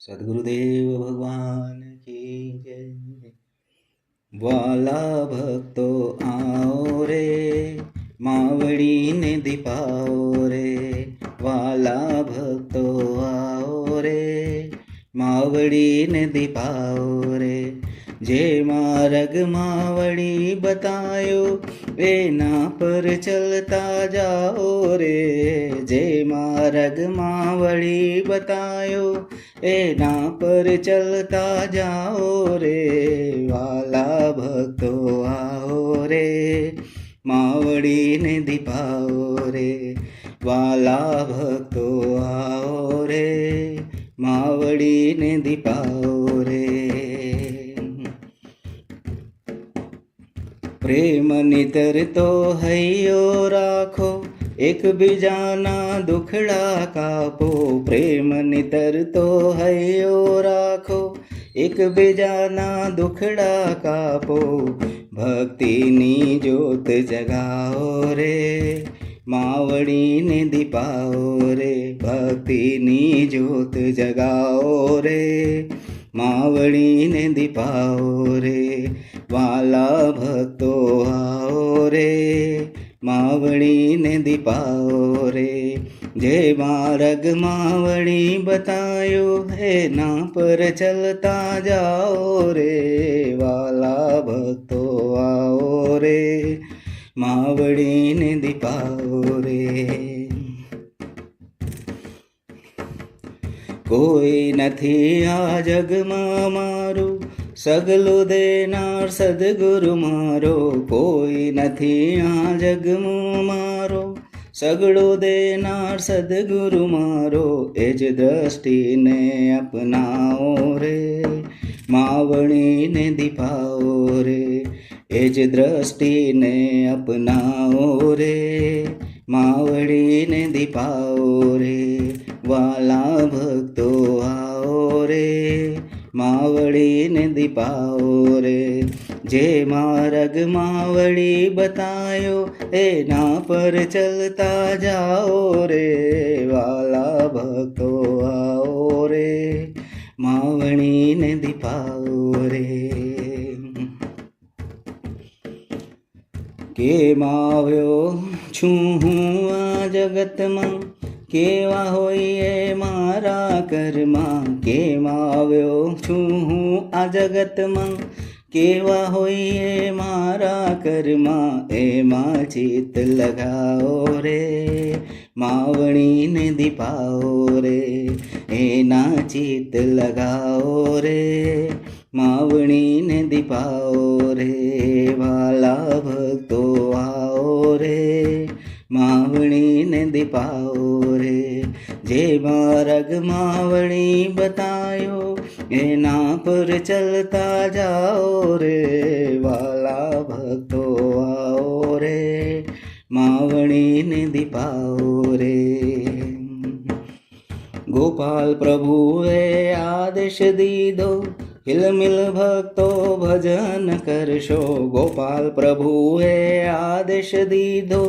સદગુરુદેવ ભગવાન કી જય। વાલા ભક્તો આવો રે, માવડીને દીપાઓ રે। વાલા ભક્તો આવો રે, માવડીને દીપાઓ રે। જે માર્ગ માવડી બતાયો એના પર ચલતા જાઓ રે। જે માર્ગ માવડી બતાયો એના પર ચલતા જાઓ રે। વાલા ભક્તો આવો રે, માવડીને દીપાઓ રે। વાલા ભક્તો આવો રે, માવડીને દીપાઓ રે। પ્રેમ નિતરતો હૈયો રાખો, એકબીજાના દુખડા કાપો। પ્રેમ નિતરતો હૈયો રાખો, એકબીજાના દુખડા કાપો। ભક્તિની જ્યોત જગાઓ રે, માવડીને દીપાઓ રે। ભક્તિની જ્યોત જગાઓ રે, માવડીને દીપાઓ રે। વાલા ભક્તો આવો રે, માવડીને દીપાઓ રે। જે માર્ગ માવડી બતાયો એના પર ચલતા જાઓ રે। વાલા ભક્તો આવો રે, માવડીને દીપાઓ રે। કોઈ નથી આ જગમાં મારું, સગલું દેનાર સદગુરુ મારો। કોઈ નથી આ જગમાં મારો, સગળું દેનાર સદગુરુ મારો। એ જ દ્રષ્ટિને અપનાવો રે, માવડીને દીપાઓ રે। એ જ દ્રષ્ટિને અપનાવો રે, માવડીને દીપાઓ રે। વાલા ભક્તો આવો રે, માવડીને દીપાઓ રે। જે માર્ગ માવડી બતાયો એના પર ચલતા જાઓ રે। વાલા ભક્તો આવો રે, માવડીને દીપાઓ રે। કેમ આવ્યો છું હું આ જગતમાં, કેવા હોઈએ મારા કર્મા। કેમ આવ્યો છું હું આ જગતમાં, કેવા હોઈએ મારા કર્મા। એમાં ચિત્ત લગાવો રે, માવડીને દીપાઓ રે। એના ચિત્ત લગાવો રે, માવડીને દીપાઓ રે। વાલા ભક્તો આવો રે, માવડીને દીપાઓ રે। જે માર્ગ માવડી બતાયો એના પર ચલતા જાઓ રે। વાલા ભક્તો આવો રે, માવડીને દીપાઓ રે। ગોપાલ પ્રભુએ આદેશ દીધો, હિલમિલ ભક્તો ભજન કરશો। ગોપાલ પ્રભુએ આદેશ દીધો,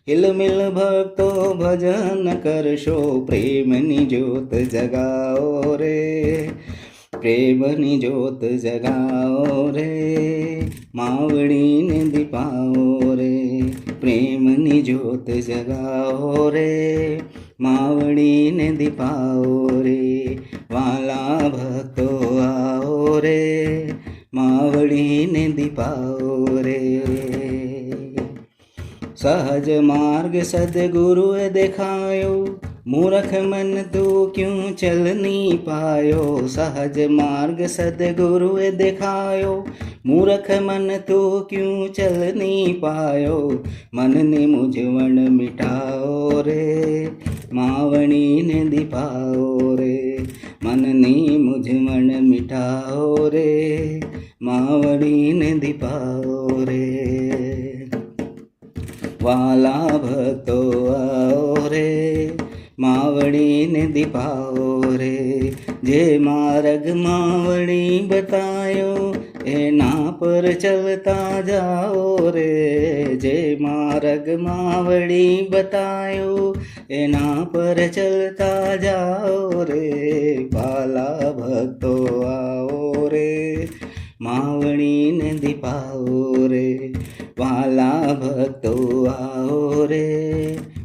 હિલમિલ ભક્તો ભજન કરશો। પ્રેમની જ્યોત જગાઓ રે, પ્રેમની જ્યોત જગાઓ રે, માવડીને દીપાઓ રે। પ્રેમની જ્યોત જગાઓ રે, માવડીને દીપાઓ રે। વાલા ભક્તો આવો રે, માવડીને દીપાઓ રે। સહજ માર્ગ સદગુરુએ દેખાયો, મૂર્ખ મન તું ક્યું ચલ નહીં પાયો। સહજ માર્ગ સદગુરુએ દેખાયો, મૂર્ખ મન તું ક્યું ચલ નહીં પાયો। મનની મૂંઝવણ મિટાઓ રે, માવડીને દીપાઓ રે। મનની મૂંઝવણ મિટાઓ રે, માવડીને દીપાઓ રે। વાલા ભક્તો આવો રે, માવડીને દીપાઓ રે। જે માર્ગ માવડી બતાયો એના પર ચલતા જાઓ રે। જે માર્ગ માવડી બતાયો એના પર ચલતા જાઓ રે વાલા ભક્તો આવો રે માવણીને દીપાવો રે વાલા ભક્તો આવો રે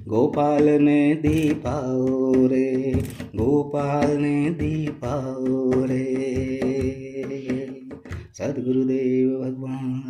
ગોપાલને દીપાવો રે ગોપાલને દીપાવો રે સદગુરુદેવ ભગવાન